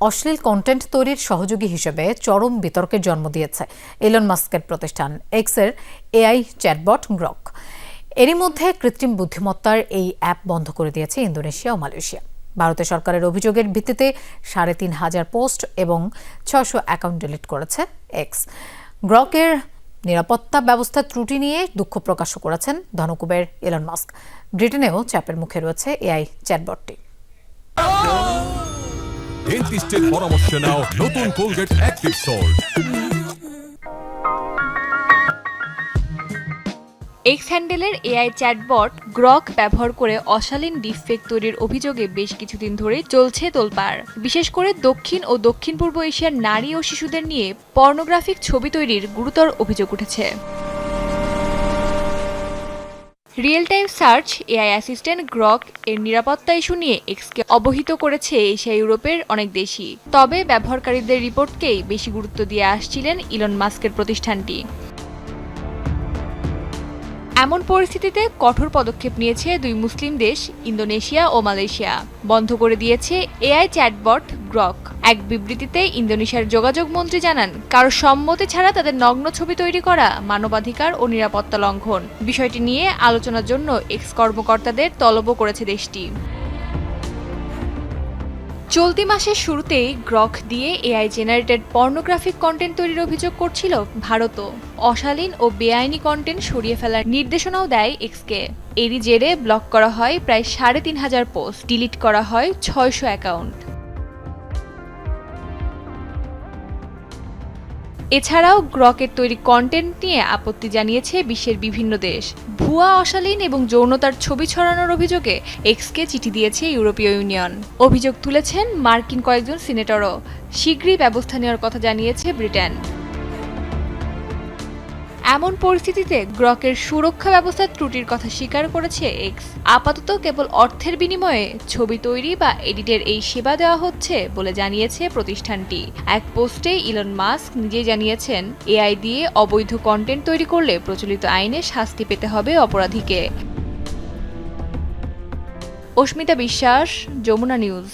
অশ্লীল কন্টেন্ট তৈরির সহযোগী হিসেবে চরম বিতর্কের জন্ম দিয়েছে ইলন মাস্কের প্রতিষ্ঠান এক্সের এআই চ্যাটবট গ্রক। এরই মধ্যে কৃত্রিম বুদ্ধিমত্তার এই অ্যাপ বন্ধ করে দিয়েছে ইন্দোনেশিয়া ও মালয়েশিয়া। ভারতের সরকারের অভিযোগের ভিত্তিতে ৩৫০০ পোস্ট এবং ৬০০ অ্যাকাউন্ট ডিলিট করেছে এক্স। গ্রকের নিরাপত্তা ব্যবস্থার ত্রুটি নিয়ে দুঃখ প্রকাশ করেছেন ধনকুবের ইলন মাস্ক। ব্রিটেনেও চাপের মুখে রয়েছে এআই চ্যাটবটটি। ডেন্টিস্টের পরামর্শ নাও নতুন কোলগেট অ্যাক্টিভ সল্ট। এক্স হ্যান্ডেলের এআই চ্যাটবট গ্রক ব্যবহার করে অশালীন ডিপফেক তৈরির অভিযোগে বেশ কিছুদিন ধরেই চলছে তোলপাড়। বিশেষ করে দক্ষিণ ও দক্ষিণ পূর্ব এশিয়ার নারী ও শিশুদের নিয়ে পর্নোগ্রাফিক ছবি তৈরির গুরুতর অভিযোগ উঠেছে। Real time search AI assistant Grok এর নিরাপত্তা ইস্যু নিয়ে এক্সকে অবহিত করেছে এশিয়া ইউরোপের অনেক দেশই। তবে ব্যবহারকারীদের রিপোর্টকেই বেশি গুরুত্ব দিয়ে আসছিলেন ইলন মাস্কের প্রতিষ্ঠানটি। এমন পরিস্থিতিতে কঠোর পদক্ষেপ নিয়েছে দুই মুসলিম দেশ ইন্দোনেশিয়া ও মালয়েশিয়া। বন্ধ করে দিয়েছে এআই চ্যাটবট গ্রক। এক বিবৃতিতে ইন্দোনেশিয়ার যোগাযোগ মন্ত্রী জানান, কারো সম্মতি ছাড়া তাদের নগ্ন ছবি তৈরি করা মানবাধিকার ও নিরাপত্তা লঙ্ঘন। বিষয়টি নিয়ে আলোচনার জন্য এক্স কর্মকর্তাদের তলবও করেছে দেশটি। চলতি মাসের শুরুতেই গ্রক দিয়ে এআই জেনারেটেড পর্নোগ্রাফিক কন্টেন্ট তৈরির অভিযোগ করছিল ভারতও। অশালীন ও বেআইনি কন্টেন্ট সরিয়ে ফেলার নির্দেশনাও দেয় এক্সকে। এরই জেরে ব্লক করা হয় প্রায় ৩৫০০ পোস্ট, ডিলিট করা হয় ৬০০ অ্যাকাউন্ট। এছাড়াও গ্রকের তৈরি কন্টেন্ট নিয়ে আপত্তি জানিয়েছে বিশ্বের বিভিন্ন দেশ। ভুয়া, অশালীন এবং যৌনতার ছবি ছড়ানোর অভিযোগে এক্সকে চিঠি দিয়েছে ইউরোপীয় ইউনিয়ন। অভিযোগ তুলেছেন মার্কিন কয়েকজন সিনেটরও। শীঘ্রই ব্যবস্থা নেওয়ার কথা জানিয়েছে ব্রিটেন। এমন পরিস্থিতিতে গ্রকের সুরক্ষা ব্যবস্থার ত্রুটির কথা স্বীকার করেছে এক্স। আপাতত কেবল অর্থের বিনিময়ে ছবি তৈরি বা এডিটের এই সেবা দেওয়া হচ্ছে বলে জানিয়েছে প্রতিষ্ঠানটি। এক পোস্টে ইলন মাস্ক নিজেই জানিয়েছেন, এআই দিয়ে অবৈধ কন্টেন্ট তৈরি করলে প্রচলিত আইনে শাস্তি পেতে হবে অপরাধীকে। অস্মিতা বিশ্বাস, যমুনা নিউজ।